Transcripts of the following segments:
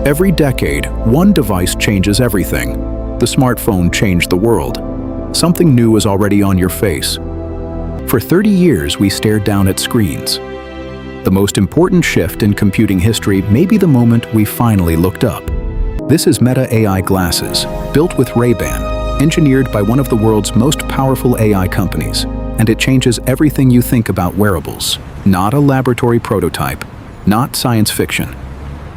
Every decade, one device changes everything. The smartphone changed the world. Something new is already on your face. For 30 years, we stared down at screens. The most important shift in computing history may be the moment we finally looked up. This is Meta AI glasses, built with Ray-Ban, engineered by one of the world's most powerful AI companies, and it changes everything you think about wearables. Not a laboratory prototype, not science fiction.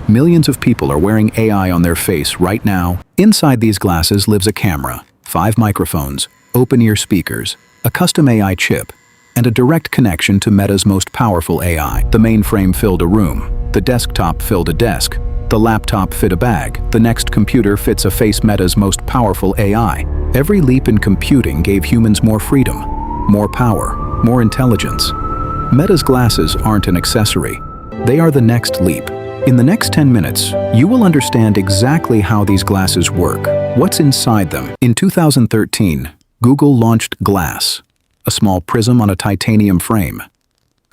Millions of people are wearing AI on their face right now. Inside these glasses lives a camera, 5 microphones, open-ear speakers, a custom AI chip, and a direct connection to Meta's most powerful AI. The mainframe filled a room, the desktop filled a desk, the laptop fit a bag, the next computer fits a face. Meta's most powerful AI. Every leap in computing gave humans more freedom, more power, more intelligence. Meta's glasses aren't an accessory. They are the next leap. In the next 10 minutes, you will understand exactly how these glasses work, what's inside them. In 2013, Google launched Glass, a small prism on a titanium frame,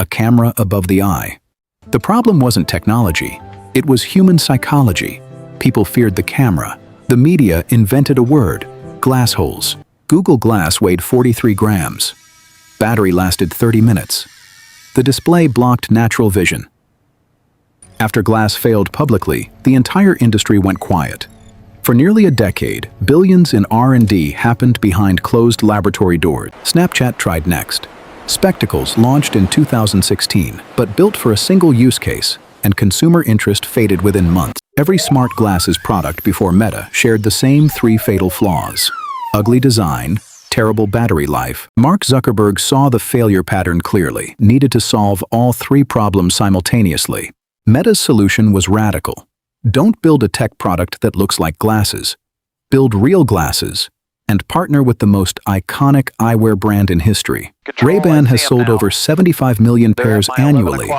a camera above the eye. The problem wasn't technology, it was human psychology. People feared the camera. The media invented a word, glass holes. Google Glass weighed 43 grams. Battery lasted 30 minutes. The display blocked natural vision. After Glass failed publicly, the entire industry went quiet. For nearly a decade, billions in R&D happened behind closed laboratory doors. Snapchat tried next. Spectacles launched in 2016, but built for a single use case, and consumer interest faded within months. Every smart glasses product before Meta shared the same 3 fatal flaws: ugly design, terrible battery life. Mark Zuckerberg saw the failure pattern clearly, needed to solve all 3 problems simultaneously. Meta's solution was radical. Don't build a tech product that looks like glasses. Build real glasses and partner with the most iconic eyewear brand in history. Ray-Ban has sold over 75 million pairs annually,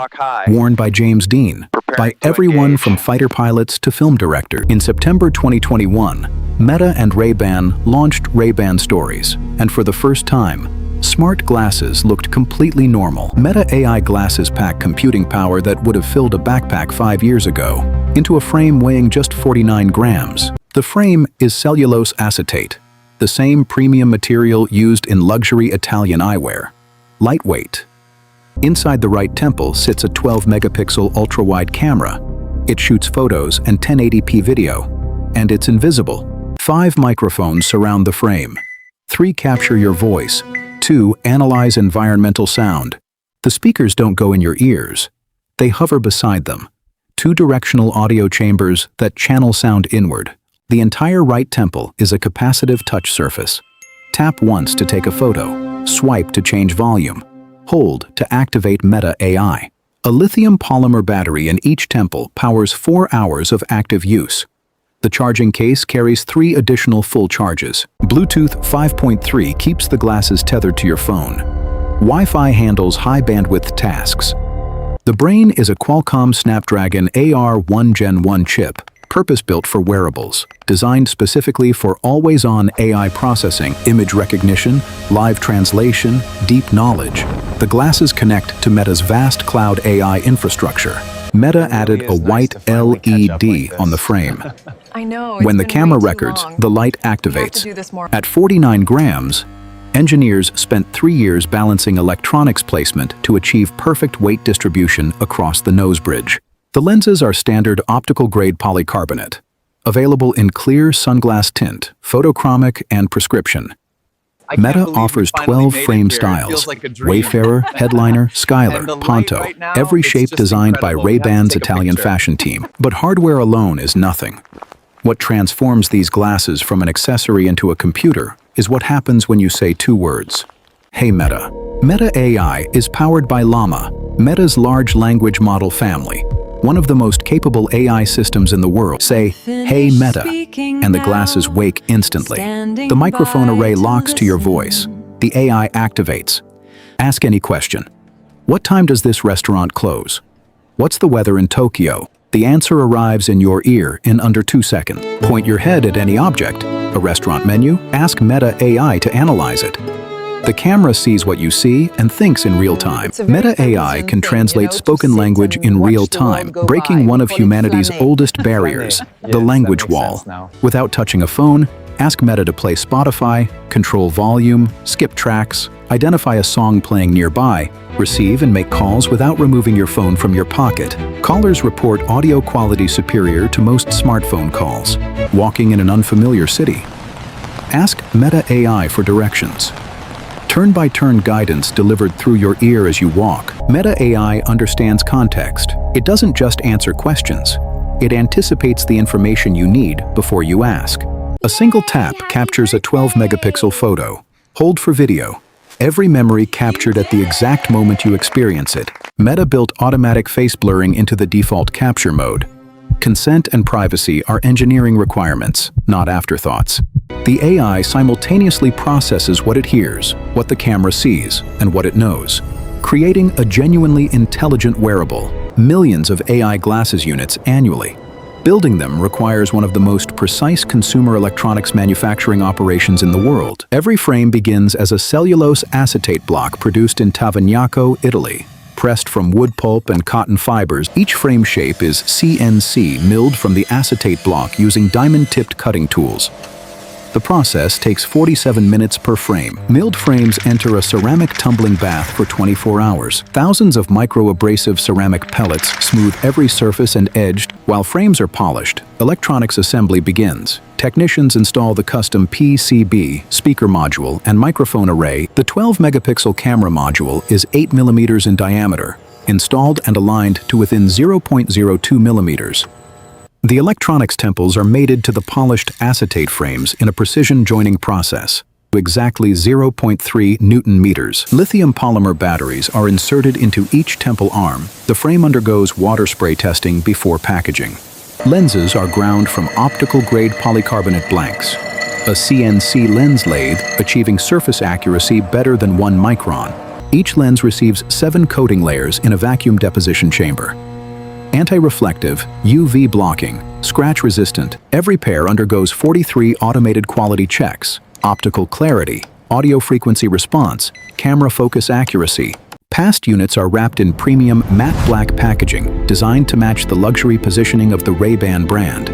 worn by James Dean, by everyone from fighter pilots to film directors. In September 2021, Meta and Ray-Ban launched Ray-Ban Stories, and for the first time, smart glasses looked completely normal. Meta AI glasses pack computing power that would have filled a backpack 5 years ago into a frame weighing just 49 grams. The frame is cellulose acetate, the same premium material used in luxury Italian eyewear. Lightweight. Inside the right temple sits a 12-megapixel ultra-wide camera. It shoots photos and 1080p video, and it's invisible. 5 microphones surround the frame. 3 capture your voice. 2 analyze environmental sound. The speakers don't go in your ears. They hover beside them. 2 directional audio chambers that channel sound inward. The entire right temple is a capacitive touch surface. Tap once to take a photo. Swipe to change volume. Hold to activate Meta AI. A lithium polymer battery in each temple powers 4 hours of active use. The charging case carries 3 additional full charges. Bluetooth 5.3 keeps the glasses tethered to your phone. Wi-Fi handles high-bandwidth tasks. The brain is a Qualcomm Snapdragon AR1 Gen 1 chip, purpose-built for wearables, designed specifically for always-on AI processing, image recognition, live translation, deep knowledge. The glasses connect to Meta's vast cloud AI infrastructure. Meta added a white LED on the frame. I know. When the camera records, the light activates. At 49 grams, engineers spent 3 years balancing electronics placement to achieve perfect weight distribution across the nose bridge. The lenses are standard optical-grade polycarbonate, available in clear sunglass tint, photochromic, and prescription. Meta offers 12 frame styles: Wayfarer, Headliner, Skylar, Ponto, every shape designed by Ray-Ban's Italian fashion team. But hardware alone is nothing. What transforms these glasses from an accessory into a computer is what happens when you say 2 words. Hey Meta. Meta AI is powered by Llama, Meta's large language model family, one of the most capable AI systems in the world. Say, "Hey Meta," and the glasses wake instantly. The microphone array locks to your voice. The AI activates. Ask any question. What time does this restaurant close? What's the weather in Tokyo? The answer arrives in your ear in under 2 seconds. Point your head at any object, a restaurant menu, ask Meta AI to analyze it. The camera sees what you see and thinks in real time. Meta AI can translate spoken language in real time, breaking one of humanity's oldest barriers, the language wall. Without touching a phone, ask Meta to play Spotify, control volume, skip tracks, identify a song playing nearby, receive and make calls without removing your phone from your pocket. Callers report audio quality superior to most smartphone calls. Walking in an unfamiliar city, ask Meta AI for directions. Turn-by-turn guidance delivered through your ear as you walk. Meta AI understands context. It doesn't just answer questions. It anticipates the information you need before you ask. A single tap captures a 12-megapixel photo. Hold for video. Every memory captured at the exact moment you experience it. Meta built automatic face blurring into the default capture mode. Consent and privacy are engineering requirements, not afterthoughts. The AI simultaneously processes what it hears, what the camera sees, and what it knows, creating a genuinely intelligent wearable. Millions of AI glasses units annually. Building them requires one of the most precise consumer electronics manufacturing operations in the world. Every frame begins as a cellulose acetate block produced in Tavagnacco, Italy. Pressed from wood pulp and cotton fibers, each frame shape is CNC milled from the acetate block using diamond-tipped cutting tools. The process takes 47 minutes per frame. Milled frames enter a ceramic tumbling bath for 24 hours. Thousands of micro-abrasive ceramic pellets smooth every surface and edged. While frames are polished, electronics assembly begins. Technicians install the custom PCB, speaker module, and microphone array. The 12-megapixel camera module is 8 millimeters in diameter, installed and aligned to within 0.02 millimeters. The electronics temples are mated to the polished acetate frames in a precision joining process. Exactly 0.3 Newton meters. Lithium polymer batteries are inserted into each temple arm. The frame undergoes water spray testing before packaging. Lenses are ground from optical-grade polycarbonate blanks. A CNC lens lathe, achieving surface accuracy better than 1 micron. Each lens receives 7 coating layers in a vacuum deposition chamber. Anti-reflective, UV blocking, scratch-resistant. Every pair undergoes 43 automated quality checks. Optical clarity, audio frequency response, camera focus accuracy. Past units are wrapped in premium matte black packaging, designed to match the luxury positioning of the Ray-Ban brand.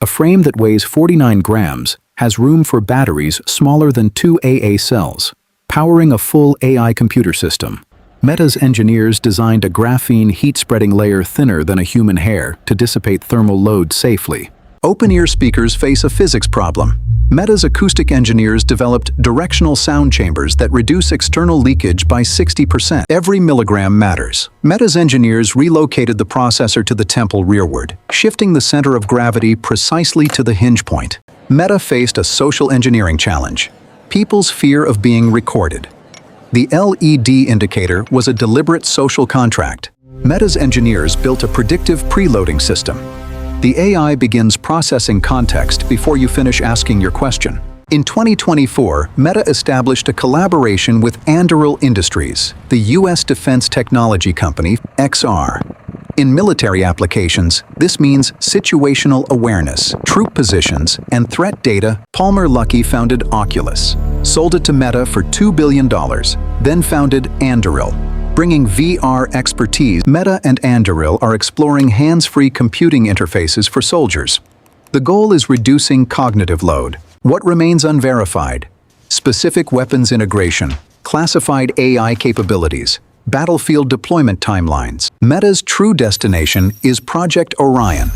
A frame that weighs 49 grams has room for batteries smaller than 2 AA cells, powering a full AI computer system. Meta's engineers designed a graphene heat-spreading layer thinner than a human hair to dissipate thermal load safely. Open-ear speakers face a physics problem. Meta's acoustic engineers developed directional sound chambers that reduce external leakage by 60%. Every milligram matters. Meta's engineers relocated the processor to the temple rearward, shifting the center of gravity precisely to the hinge point. Meta faced a social engineering challenge: people's fear of being recorded. The LED indicator was a deliberate social contract. Meta's engineers built a predictive preloading system. The AI begins processing context before you finish asking your question. In 2024, Meta established a collaboration with Anduril Industries, the U.S. defense technology company, XR. In military applications, this means situational awareness, troop positions, and threat data. Palmer Luckey founded Oculus, sold it to Meta for $2 billion, then founded Anduril. Bringing VR expertise, Meta and Anduril are exploring hands-free computing interfaces for soldiers. The goal is reducing cognitive load. What remains unverified? Specific weapons integration, classified AI capabilities, battlefield deployment timelines. Meta's true destination is Project Orion.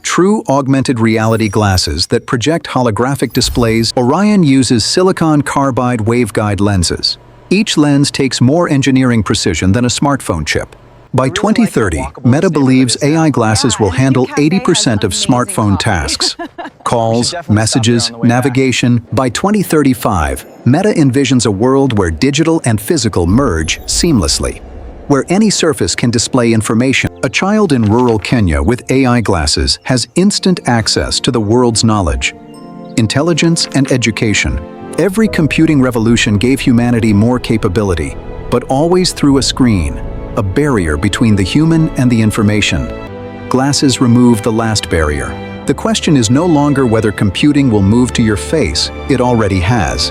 True augmented reality glasses that project holographic displays. Orion uses silicon carbide waveguide lenses. Each lens takes more engineering precision than a smartphone chip. By 2030, Meta believes AI glasses will handle 80% of smartphone tasks. Calls, messages, navigation. By 2035, Meta envisions a world where digital and physical merge seamlessly, where any surface can display information. A child in rural Kenya with AI glasses has instant access to the world's knowledge, intelligence, and education. Every computing revolution gave humanity more capability, but always through a screen, a barrier between the human and the information. Glasses remove the last barrier. The question is no longer whether computing will move to your face, it already has.